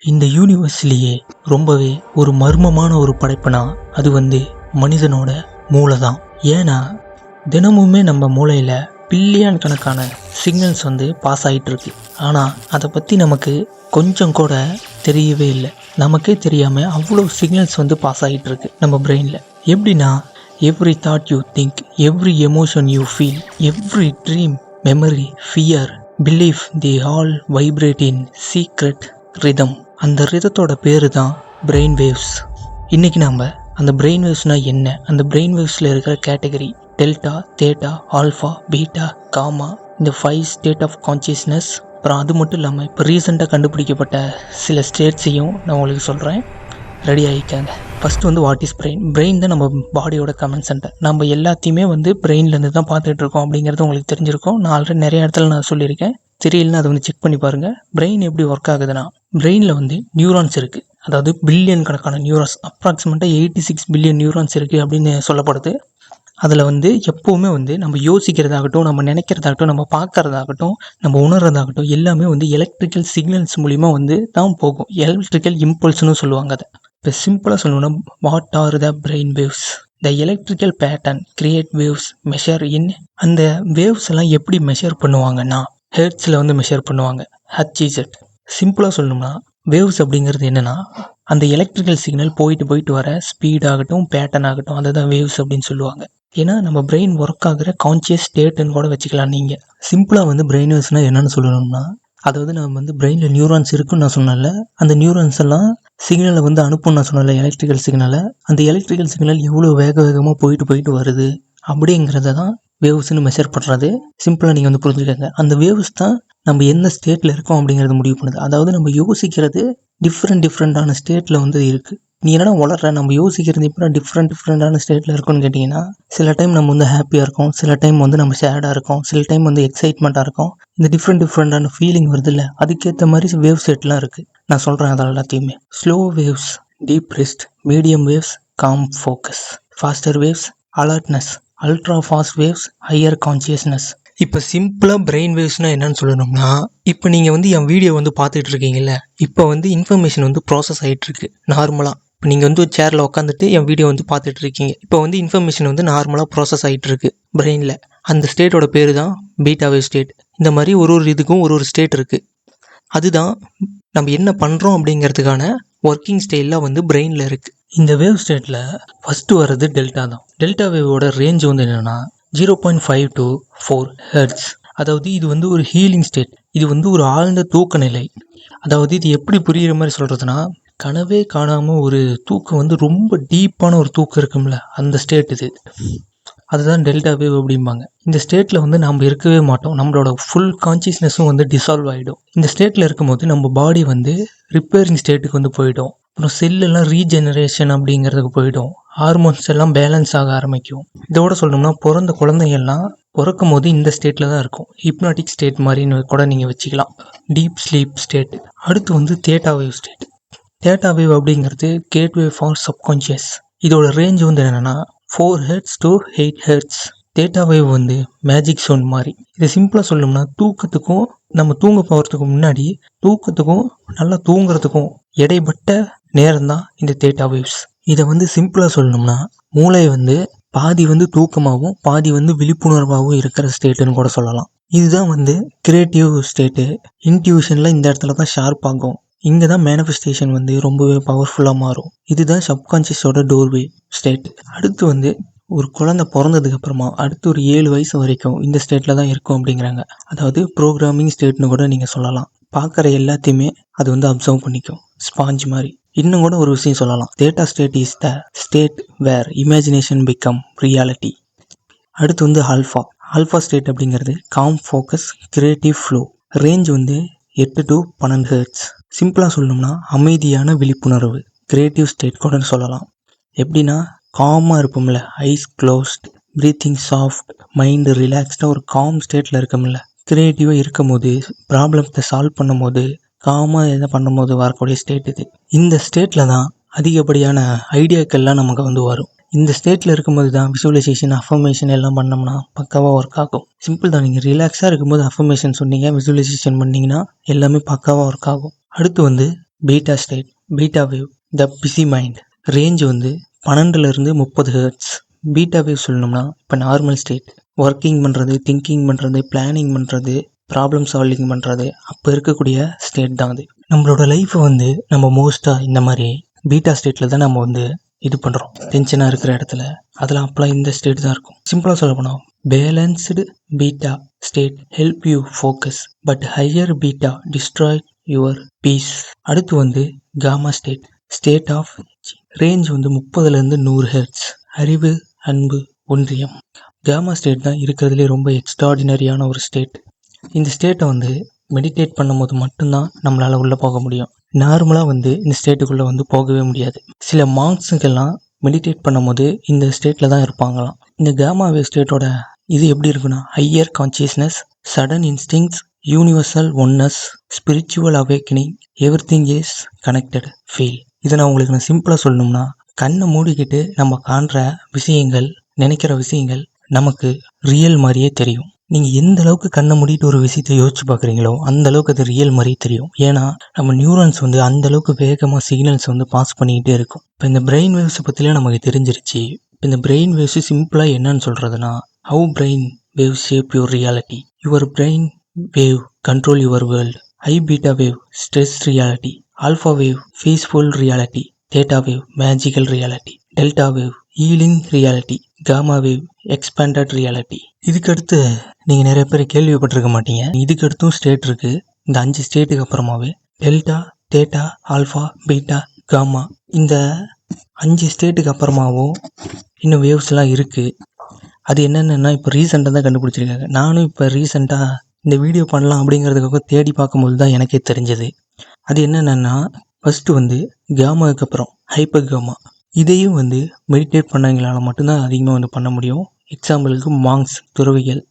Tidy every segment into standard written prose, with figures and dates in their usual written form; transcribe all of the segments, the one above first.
இந்த யூனிவர்ஸ்லேயே ரொம்பவே ஒரு மர்மமான ஒரு படைப்புனா அது மனிதனோட மூளை தான். ஏன்னா தினமுமே நம்ம மூளையில் பில்லியன் கணக்கான சிக்னல்ஸ் பாஸ் ஆகிட்டு இருக்கு. ஆனால் அதை பற்றி நமக்கு கொஞ்சம் கூட தெரியவே இல்லை. நமக்கே தெரியாமல் அவ்வளோ சிக்னல்ஸ் பாஸ் ஆகிட்டு இருக்கு நம்ம பிரெயினில். எப்படின்னா every thought you think, every emotion you feel, every dream, memory, fear, belief, the all vibrate in secret rhythm. அந்த ரிதத்தோட பேர் தான் பிரெயின் வேவ்ஸ். இன்றைக்கி நம்ம அந்த பிரெயின் வேவ்ஸ்னால் என்ன, அந்த பிரெயின் வேவ்ஸில் இருக்கிற category delta, theta, alpha, beta, gamma, இந்த 5 ஸ்டேட் ஆஃப் கான்சியஸ்னஸ், அப்புறம் அது மட்டும் இல்லாமல் இப்போ ரீசெண்டாக கண்டுபிடிக்கப்பட்ட சில ஸ்டேட்ஸையும் நான் உங்களுக்கு சொல்கிறேன். ரெடி ஆகிக்காங்க. First what is brain? Brain தான் நம்ம பாடியோட கமெண்ட் சென்டர். நம்ம எல்லாத்தையுமே பிரெயின்லேருந்து தான் பார்த்துட்டு இருக்கோம் அப்படிங்கிறது உங்களுக்கு தெரிஞ்சிருக்கும். நான் ஆல்ரெடி நிறைய இடத்துல நான் சொல்லியிருக்கேன். தெரியலன்னா அதை செக் பண்ணி பாருங்கள். பிரெயின் எப்படி ஒர்க் ஆகுதுன்னா, பிரெயினில் நியூரான்ஸ் இருக்குது. அதாவது பில்லியன் கணக்கான நியூரான்ஸ், அப்ராக்சிமேட்டாக 86 பில்லியன் நியூரான்ஸ் இருக்குது அப்படின்னு சொல்லப்படுது. அதில் எப்போவுமே நம்ம யோசிக்கிறதாகட்டும், நம்ம நினைக்கிறதாகட்டும், நம்ம பார்க்குறதாகட்டும், நம்ம உணர்றதாகட்டும் எல்லாமே எலக்ட்ரிக்கல் சிக்னல்ஸ் மூலிமா தான் போகும். எலக்ட்ரிக்கல் இம்பல்ஸ்னு சொல்லுவாங்க அதை. இப்போ சிம்பிளாக சொல்லணும்னா, what are the brain waves? The electrical pattern create waves measure இன். அந்த வேவ்ஸ் எல்லாம் எப்படி மெஷர் பண்ணுவாங்கன்னா ஹெர்ட்ஸில் மெஷர் பண்ணுவாங்க. HZ. சிம்பிளாக சொல்லணும்னா வேவ்ஸ் அப்படிங்கிறது என்னென்னா, அந்த எலக்ட்ரிக்கல் சிக்னல் போயிட்டு வர ஸ்பீட் ஆகட்டும், பேட்டர்ன் ஆகட்டும், அதை தான் வேவ்ஸ் அப்படின்னு சொல்லுவாங்க. ஏன்னா நம்ம பிரெயின் ஒர்க் ஆகிற கான்சியஸ் ஸ்டேட்டுன்னு கூட வச்சுக்கலாம். நீங்கள் சிம்பிளாக பிரெயின் வேவ்ஸ்னால் என்னென்னு சொல்லணும்னா, அதாவது நம்ம பிரெயினில் நியூரான்ஸ் இருக்குன்னு நான் சொன்னல, அந்த நியூரான்ஸ் எல்லாம் சிக்னலை அனுப்புன்னு நான் சொன்னல, எலக்ட்ரிக்கல் சிக்னலை. அந்த எலக்ட்ரிக்கல் சிக்னல் எவ்வளோ வேகமாக போயிட்டு வருது அப்படிங்கிறத தான் வேவ்ஸ்னு மெஷர் பண்ணுறது. சிம்பிளாக நீங்கள் புரிஞ்சுக்கங்க. அந்த வேவ்ஸ் தான் நம்ம எந்த ஸ்டேட்டில் இருக்கோம் அப்படிங்கிறது முடிவு பண்ணுது. அதாவது நம்ம யோசிக்கிறது டிஃப்ரெண்டான ஸ்டேட்டில் இருக்குது. நீ என்னடா வளர்ற, நம்ம யோசிக்கிறது இப்போ டிஃப்ரெண்டான ஸ்டேட்டில் இருக்கும்னு கேட்டிங்கன்னா, சில டைம் நம்ம ஹாப்பியாக இருக்கும், சில டைம் நம்ம சேடாக இருக்கும், சில டைம் எக்ஸைட்மெண்ட்டாக இருக்கும். இந்த டிஃப்ரெண்டான ஃபீலிங் வருது இல்லை, அதுக்கேற்ற மாதிரி வேவ் செட்லாம் இருக்குது. நான் சொல்கிறேன் அதெல்லாம் எல்லாத்தையுமே. Slow waves, deep rest, medium waves, calm focus, faster waves, alertness, ultra fast waves, higher consciousness. இப்போ சிம்பிளாக பிரெயின் வேவ்ஸ்னால் என்னன்னு சொல்லணும்னா, இப்போ நீங்கள் என் வீடியோ பார்த்துட்டு இருக்கீங்கல்ல, இப்போ இன்ஃபர்மேஷன் ப்ராசஸ் ஆகிட்டுருக்கு நார்மலாக. இப்போ நீங்கள் ஒரு சேரில் உட்காந்துட்டு என் வீடியோ பார்த்துட்டு இருக்கீங்க. இப்போ இன்ஃபர்மேஷன் நார்மலாக ப்ராசஸ் ஆகிட்டு இருக்கு பிரெயினில். அந்த ஸ்டேட்டோட பேர் தான் பீட்டா வேவ் ஸ்டேட். இந்த மாதிரி ஒரு இதுக்கும் ஒரு ஸ்டேட் இருக்குது. அதுதான் நம்ம என்ன பண்ணுறோம் அப்படிங்கிறதுக்கான ஒர்க்கிங் ஸ்டைலில் பிரெயினில் இருக்குது. இந்த வேவ் ஸ்டேட்டில் ஃபஸ்ட்டு வர்றது டெல்டா தான். டெல்டா வேவோட ரேஞ்ச் என்னென்னா 0.5 to 4 ஹெர்ட்ஸ். அதாவது இது ஒரு ஹீலிங் ஸ்டேட். இது ஒரு ஆழ்ந்த தூக்க நிலை. அதாவது இது எப்படி புரிகிற மாதிரி சொல்கிறதுனா, கனவே காணாமல் ஒரு தூக்கம் ரொம்ப டீப்பான ஒரு தூக்கம் இருக்கும்ல, அந்த ஸ்டேட் இது. அதுதான் டெல்டா வேவ் அப்படிம்பாங்க. இந்த ஸ்டேட்டில் நாம் இருக்கவே மாட்டோம். நம்மளோட ஃபுல் கான்சியஸ்னஸும் டிசால்வ் ஆகிடும். இந்த ஸ்டேட்டில் இருக்கும்போது நம்ம பாடி ரிப்பேரிங் ஸ்டேட்டுக்கு போயிடும். அப்புறம் செல்லெல்லாம் ரீஜெனரேஷன் அப்படிங்கிறதுக்கு போயிடும். ஹார்மோன்ஸ் எல்லாம் பேலன்ஸ் ஆக ஆரம்பிக்கும். இதோட சொல்லணும்னா, பிறந்த குழந்தைங்கள்லாம் பிறக்கும் போது இந்த ஸ்டேட்டில் தான் இருக்கும். ஹிப்னாட்டிக் ஸ்டேட் மாதிரின்னு கூட நீங்கள் வச்சுக்கலாம். Deep sleep state. அடுத்து theta wave state. Theta wave அப்படிங்கிறது கேட்வே ஃபார் சப்கான்ஷியஸ். இதோட ரேஞ்ச் என்னென்னா 4 hertz to 8 hertz. Theta wave magic zone மாதிரி. இதை சிம்பிளாக சொல்லணும்னா, தூக்கத்துக்கும் நம்ம தூங்க போகிறதுக்கு முன்னாடி தூக்கத்துக்கும் நல்லா தூங்குறதுக்கும் இடைப்பட்ட நேரம் தான் இந்த தேட்டா வேவ்ஸ். இதை சிம்பிளாக சொல்லணும்னா, மூளை பாதி தூக்கமாகவும் பாதி விழிப்புணர்வாகவும் இருக்கிற ஸ்டேட்டுன்னு கூட சொல்லலாம். இதுதான் கிரியேட்டிவ் ஸ்டேட்டு. இன்ட்யூஷனில் இந்த இடத்துல தான் ஷார்ப் ஆகும். இங்கே தான் மேனிஃபெஸ்டேஷன் ரொம்பவே பவர்ஃபுல்லாக மாறும். இதுதான் சப்கான்ஷியஸோட டோர்வே ஸ்டேட். அடுத்து ஒரு குழந்தை பிறந்ததுக்கு அப்புறமா அடுத்து ஒரு 7 வயசு வரைக்கும் இந்த ஸ்டேட்டில் தான் இருக்கும் அப்படிங்கிறாங்க. அதாவது ப்ரோக்ராமிங் ஸ்டேட்னு கூட நீங்கள் சொல்லலாம். பார்க்குற எல்லாத்தையுமே அது அப்சர்வ் பண்ணிக்கும், ஸ்பாஞ்ச் மாதிரி. இன்னும் கூட ஒரு விஷயம் சொல்லலாம். Theta state is the state where imagination become reality. அடுத்து ஆல்ஃபா. ஆல்ஃபா ஸ்டேட் அப்படிங்கிறது calm focus creative flow. Range 8 to 12 hertz. சிம்பிளாக சொல்லணும்னா, அமைதியான விழிப்புணர்வு, கிரியேட்டிவ் ஸ்டேட் கூட சொல்லலாம். எப்படின்னா, காமாக இருப்போம்ல, eyes closed, breathing soft, mind ரிலாக்ஸ்டாக ஒரு காம் ஸ்டேட்டில் இருக்கோம்ல. கிரியேட்டிவாக இருக்கும் போது, ப்ராப்ளத்தை சால்வ் பண்ணும் போது, காமாக எதை பண்ணும்போது வரக்கூடிய ஸ்டேட் இது. இந்த ஸ்டேட்டில் தான் அதிகப்படியான ஐடியாக்கள்லாம் நமக்கு வரும். இந்த ஸ்டேட்டில் இருக்கும்போது தான் விசுவலைசேஷன், அஃபர்மேஷன் எல்லாம் பண்ணோம்னா பக்காவாக ஒர்க் ஆகும். சிம்பிள் தான். நீங்கள் ரிலாக்ஸாக இருக்கும்போது அஃபர்மேஷன் சொன்னீங்க, விசுவலைசேஷன் பண்ணிங்கன்னா எல்லாமே பக்காவாக ஒர்க் ஆகும். அடுத்து பீட்டா ஸ்டேட், பீட்டா வேவ், த பிஸி மைண்ட். ரேஞ்ச் வந்து 12லேருந்து 30 ஹெர்ட்ஸ். பீட்டா வேவ் சொல்லணும்னா இப்போ நார்மல் ஸ்டேட், ஒர்க்கிங் பண்ணுறது, திங்கிங் பண்ணுறது, பிளானிங் பண்ணுறது, ப்ராப்ளம் சால்விங் பண்ணுறது, அப்போ இருக்கக்கூடிய ஸ்டேட் தான் அது. நம்மளோட லைஃப்பை வந்து நம்ம மோஸ்ட்டாக இந்த மாதிரி பீட்டா ஸ்டேட்டில் தான் நம்ம வந்து இது பண்ணுறோம். டென்ஷனாக இருக்கிற இடத்துல அதெல்லாம் அப்போலாம் இந்த ஸ்டேட் தான் இருக்கும். சிம்பிளாக சொல்ல போனால் balanced beta state help you focus, but higher beta destroy your peace. அடுத்து வந்து gamma state, state of range வந்து 30லேருந்து 100 ஹெர்ட்ஸ். அறிவு, அன்பு, ஒன்றியம். காமா ஸ்டேட் தான் இருக்கிறதுலே ரொம்ப எக்ஸ்ட்ராடினரியான ஒரு ஸ்டேட். இந்த ஸ்டேட்டை வந்து மெடிடேட் பண்ணும்போது மட்டும்தான் நம்மளால் உள்ளே போக முடியும். நார்மலாக வந்து இந்த ஸ்டேட்டுக்குள்ளே வந்து போகவே முடியாது. சில மாங்க்ஸுக்கெல்லாம் மெடிடேட் பண்ணும்போது இந்த ஸ்டேட்டில் தான் இருப்பாங்களாம். இந்த காமா வேவ் ஸ்டேட்டோட இது எப்படி இருக்குன்னா higher consciousness, sudden instincts, universal oneness, spiritual awakening, everything is connected feel. இதை நான் சிம்பிளாக சொல்லணும்னா கண்ணை மூடிக்கிட்டு நம்ம காண்ற விஷயங்கள், நினைக்கிற விஷயங்கள் நமக்கு ரியல் மாதிரியே தெரியும். நீங்கள் எந்த அளவுக்கு கண்ணை மூடிட்டு ஒரு விஷயத்தை யோசிச்சு பார்க்குறீங்களோ அந்த அளவுக்கு அது ரியல் மாதிரி தெரியும். ஏன்னா நம்ம நியூரான்ஸ் வந்து அந்த அளவுக்கு வேகமாக சிக்னல்ஸ் வந்து பாஸ் பண்ணிக்கிட்டே இருக்கும். இப்போ இந்த பிரெயின் வேவ்ஸை பற்றிலாம் நமக்கு தெரிஞ்சிருச்சு. இந்த பிரெயின் வேவ்ஸ் சிம்பிளாக என்னன்னு சொல்கிறதுனா, how brain wave shape your reality, your brain wave control your world. High beta wave stress reality, alpha wave peaceful reality, theta wave magical reality, delta wave healing reality, gamma wave expanded reality. இதுக்கடுத்து நீங்கள் நிறைய பேர் கேள்விப்பட்டிருக்க மாட்டீங்க. இதுக்கடுத்தும் state இருக்குது. இந்த 5 ஸ்டேட்டுக்கு அப்புறமாவே delta, theta, alpha, beta, gamma, இந்த 5 ஸ்டேட்டுக்கு அப்புறமாவும் இன்னும் வேவ்ஸ்லாம் இருக்குது. அது என்னென்னா இப்போ ரீசெண்டாக தான் கண்டுபிடிச்சிருக்காங்க. நானும் இப்போ ரீசெண்டாக இந்த வீடியோ பண்ணலாம் அப்படிங்கிறதுக்காக தேடி பார்க்கும்போது தான் எனக்கே தெரிஞ்சது. அது என்னென்னா ஃபஸ்ட்டு வந்து காமாவுக்கு அப்புறம் ஹைப்பர் காமா. இதையும் வந்து மெடிடேட் பண்ணவங்களால் மட்டும்தான் அதிகமாக வந்து பண்ண முடியும். எக்ஸாம்பிளுக்கு மாங்க்ஸ், துறவிகள்.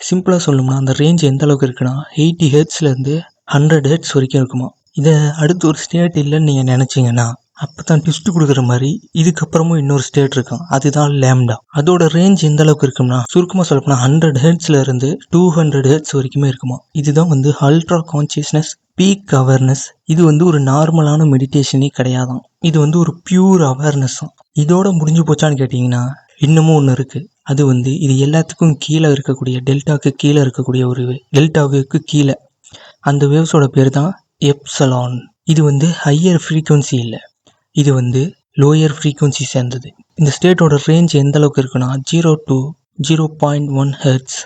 சிம்பிளாக சொல்லணும்னா அந்த ரேஞ்ச் எந்த அளவுக்கு இருக்குன்னா 80 ஹெர்ட்ஸ்லேருந்து 100 ஹெர்ட்ஸ் வரைக்கும் இருக்குமா. இதை அடுத்து ஒரு ஸ்டேட் இல்லைன்னு நீங்கள் நினச்சிங்கன்னா அப்போ தான் ட்விஸ்ட் கொடுக்குற மாதிரி இதுக்கப்புறமும் இன்னொரு ஸ்டேட் இருக்கும். அதுதான் லேம்டா. அதோட ரேஞ்ச் எந்த அளவுக்கு இருக்கும்னா சுருக்கமாக சொல்லப்போனால் 100 ஹெர்ட்ஸ்லேருந்து 200 ஹெர்ட்ஸ் வரைக்குமே இருக்குமா. இதுதான் வந்து அல்ட்ரா கான்சியஸ்னஸ், பீக் அவேர்னஸ். இது வந்து ஒரு நார்மலான மெடிடேஷனே கிடையாதான். இது வந்து ஒரு பியூர் அவேர்னஸ் தான். இதோட முடிஞ்சு போச்சான்னு கேட்டிங்கன்னா இன்னமும் ஒன்று இருக்குது. அது வந்து இது எல்லாத்துக்கும் கீழே இருக்கக்கூடிய டெல்டாவுக்கு கீழே இருக்கக்கூடிய ஒரு டெல்டா வேவ்க்கு கீழே அந்த வேவ்ஸோட பேர் தான் எப்சலான். இது வந்து ஹையர் ஃப்ரீக்குவன்சி இல்லை, இது வந்து லோயர் ஃப்ரீக்குவன்சி சேர்ந்தது. இந்த ஸ்டேட்டோட ரேஞ்ச் எந்த அளவுக்கு இருக்குன்னா 0 to 0.1 ஹெர்ட்ஸ்.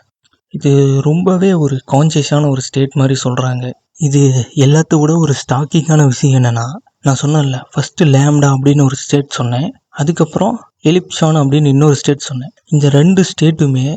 இது ரொம்பவே ஒரு கான்சியஸான ஒரு ஸ்டேட் மாதிரி சொல்கிறாங்க. இது எல்லாத்தோட ஒரு ஸ்டாக்கிங்கான விஷயம் என்னென்னா, நான் சொன்னேன்ல ஃபஸ்ட்டு லேம்டா அப்படின்னு ஒரு ஸ்டேட் சொன்னேன், அதுக்கப்புறம் எலிப்சான் அப்படின்னு இன்னொரு ஸ்டேட் சொன்னேன். இந்த 2 ஸ்டேட்டுமே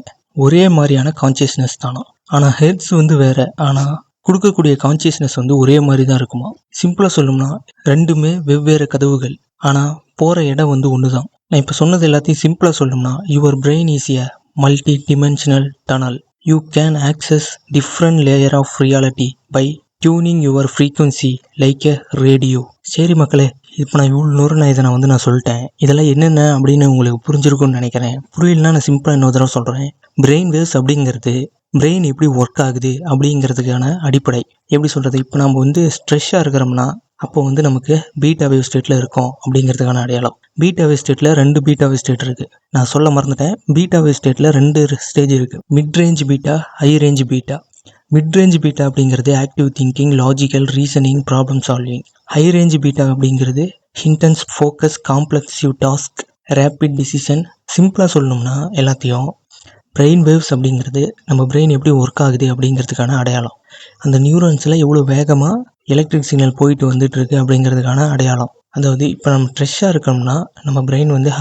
ஒரே மாதிரியான கான்சியஸ்னஸ் தானா. ஆனால் ஹெர்ட்ஸ் வந்து வேறு, ஆனால் கொடுக்கக்கூடிய கான்சியஸ்னஸ் வந்து ஒரே மாதிரி தான் இருக்குமா. சிம்பிளாக சொல்லணும்னா ரெண்டுமே வெவ்வேறு கதவுகள், ஆனால் போகிற இடம் வந்து ஒன்று தான். நான் இப்போ சொன்னது எல்லாத்தையும் சிம்பிளாக சொல்லணும்னா your brain is a multi dimensional tunnel. You can access different layer of reality by tuning your frequency like a radio. சரி மக்களே, இப்போ நான் இவ்வளோ இதை நான் சொல்லிட்டேன். இதெல்லாம் என்னென்ன அப்படின்னு உங்களுக்கு புரிஞ்சிருக்கும்னு நினைக்கிறேன். புரியலன்னா நான் சிம்பிளாக இன்னொரு தடவை சொல்கிறேன். பிரெயின் வேவ்ஸ் அப்படிங்கிறது பிரெயின் எப்படி ஒர்க் ஆகுது அப்படிங்கிறதுக்கான அடிப்படை. எப்படி சொல்கிறது, இப்போ நம்ம வந்து ஸ்ட்ரெஸ்ஸாக இருக்கிறோம்னா அப்போ வந்து நமக்கு பீட்டா வேவ் ஸ்டேட்டில் இருக்கோம் அப்படிங்கிறதுக்கான அடையாளம். பீட்டா வேவ் ஸ்டேட்டில் 2 பீட்டா வேவ் ஸ்டேட் இருக்குது. நான் சொல்ல மறந்துட்டேன். பீட்டா வேவ் ஸ்டேட்டில் 2 ஸ்டேஜ் இருக்குது. Mid range beta, high range beta. Mid range beta அப்படிங்கிறது active thinking, logical reasoning, problem solving. High range beta அப்படிங்கிறது intense focus, complex task, rapid decision. சிம்பிளாக சொல்லணும்னா எல்லாத்தையும் பிரெயின் வேவ்ஸ் அப்படிங்கிறது நம்ம பிரெயின் எப்படி ஒர்க் ஆகுது அப்படிங்கிறதுக்கான அடையாளம். அந்த நியூரான்ஸில் எவ்வளோ வேகமாக எலக்ட்ரிக் சிக்னல் போயிட்டு வந்துட்டு இருக்கு அப்படிங்கிறதுக்கான அடையாளம். அதாவது இப்போ நம்ம ஸ்ட்ரெஸ்ஸாக இருக்கோம்னா நம்ம பிரெயின் வந்து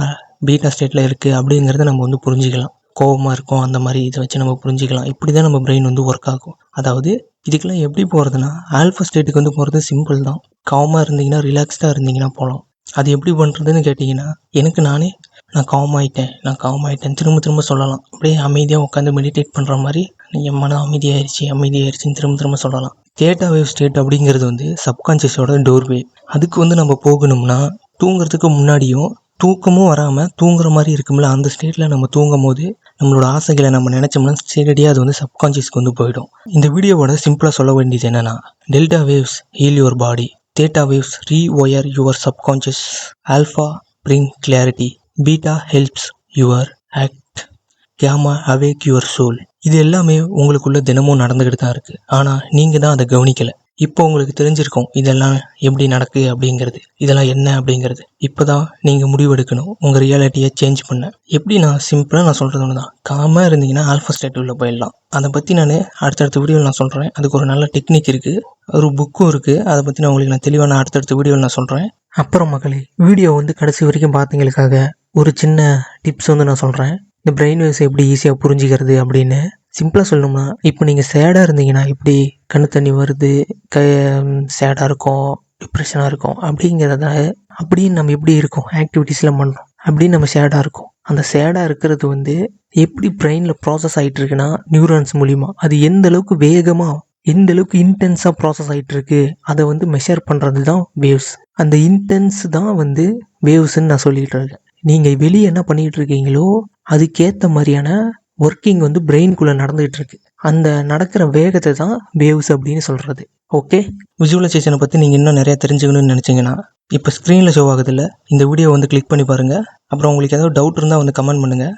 பீட்டா ஸ்டேட்டில் இருக்குது அப்படிங்கிறத நம்ம வந்து புரிஞ்சிக்கலாம். கோபமாக இருக்கும் அந்த மாதிரி இதை வச்சு நம்ம புரிஞ்சிக்கலாம். இப்படி தான் நம்ம பிரெயின் வந்து ஒர்க் ஆகும். அதாவது இதுக்கெல்லாம் எப்படி போகிறதுனா ஆல்ஃபா ஸ்டேட்டுக்கு வந்து போகிறது சிம்பிள் தான். காமாக இருந்தீங்கன்னா, ரிலாக்ஸ்டாக இருந்தீங்கன்னா போகலாம். அது எப்படி பண்ணுறதுன்னு கேட்டிங்கன்னா, எனக்கு நானே நான் காம் ஆகிட்டேன் திரும்ப திரும்ப சொல்லலாம். அப்படியே அமைதியாக உட்காந்து மெடிடேட் பண்ணுற மாதிரி என் மனம் அமைதியாயிருச்சுன்னு திரும்ப சொல்லலாம். தேட்டா வேவ் ஸ்டேட் அப்படிங்கிறது வந்து சப்கான்ஷியஸோட டோர்வே. அதுக்கு வந்து நம்ம போகணும்னா தூங்குறதுக்கு முன்னாடியும் தூக்கமும் வராமல் தூங்குற மாதிரி இருக்கும்ல, அந்த ஸ்டேட்டில் நம்ம தூங்கும் போது நம்மளோட ஆசைகளை நம்ம நினச்சோம்னா ஸ்டேடியாக அது வந்து சப்கான்ஷியஸ்க்கு வந்து போயிடும். இந்த வீடியோவோட சிம்பிளாக சொல்ல வேண்டியது என்னென்னா, delta waves heel your body, theta waves rewire your subconscious, alpha bring clarity, beta helps your act, gamma awake your soul. இது எல்லாமே உங்களுக்குள்ள தினமும் நடந்துக்கிட்டு தான் இருக்குது. ஆனால் நீங்கள் தான் அதை கவனிக்கலை. இப்போ உங்களுக்கு தெரிஞ்சிருக்கும் இதெல்லாம் எப்படி நடக்கு அப்படிங்கிறது, இதெல்லாம் என்ன அப்படிங்கிறது. இப்போ தான் நீங்கள் முடிவெடுக்கணும் உங்கள் ரியாலிட்டியை சேஞ்ச் பண்ண. எப்படி நான் சிம்பிளாக சொல்கிறது ஒன்று தான். காமாக இருந்தீங்கன்னா ஆல்ஃபா ஸ்டேட் உள்ள போயிடலாம். அதை பற்றி நான் அடுத்தடுத்த வீடியோவில் நான் சொல்கிறேன். அதுக்கு ஒரு நல்ல டெக்னிக் இருக்குது, ஒரு புக்கும் இருக்குது. அதை பற்றி நான் உங்களுக்கு தெளிவாக அடுத்தடுத்த வீடியோவில் நான் சொல்கிறேன். அப்புறம் மக்களே, வீடியோ கடைசி வரைக்கும் பார்த்தீங்களுக்காக ஒரு சின்ன டிப்ஸ் நான் சொல்கிறேன். இந்த பிரெயின் வேவ்ஸ் எப்படி ஈஸியாக புரிஞ்சிக்கிறது அப்படின்னு. சிம்பிளாக சொல்லணும்னா, இப்போ நீங்கள் சேடாக இருந்தீங்கன்னா இப்படி கண்ணு தண்ணி வருது, சேடாக இருக்கும், டிப்ரெஷனாக இருக்கும் அப்படிங்கிறத அப்படின்னு நம்ம எப்படி இருக்கோம், ஆக்டிவிட்டீஸ்லாம் பண்ணுறோம் அப்படின்னு நம்ம சேடாக இருக்கும். அந்த சேடாக இருக்கிறது எப்படி பிரெயினில் ப்ராசஸ் ஆகிட்டு இருக்குன்னா நியூரான்ஸ் மூலிமா அது எந்த அளவுக்கு வேகமாக எந்த அளவுக்கு இன்டென்ஸாக ப்ராசஸ் ஆகிட்டு இருக்கு அதை மெஷர் பண்ணுறது தான் வேவ்ஸ். அந்த இன்டென்ஸ் தான் வேவ்ஸ்ன்னு நான் சொல்லிகிட்டு இருக்கேன். நீங்கள் வெளியே என்ன பண்ணிகிட்டு இருக்கீங்களோ அதுக்கேற்ற மாதிரியான ஒர்க்கிங் பிரெயின்குள்ளே நடந்துகிட்டு இருக்கு. அந்த நடக்கிற வேகத்தை தான் வேவ்ஸ் அப்படின்னு சொல்கிறது. ஓகே, விஜுவலைசேஷனை பற்றி நீங்கள் இன்னும் நிறையா தெரிஞ்சுக்கணும்னு நினச்சிங்கன்னா இப்போ ஸ்க்ரீனில் ஷோ ஆகுதில்ல, இந்த வீடியோ கிளிக் பண்ணி பாருங்கள். அப்புறம் உங்களுக்கு ஏதாவது டவுட் இருந்தால் கமெண்ட் பண்ணுங்கள்.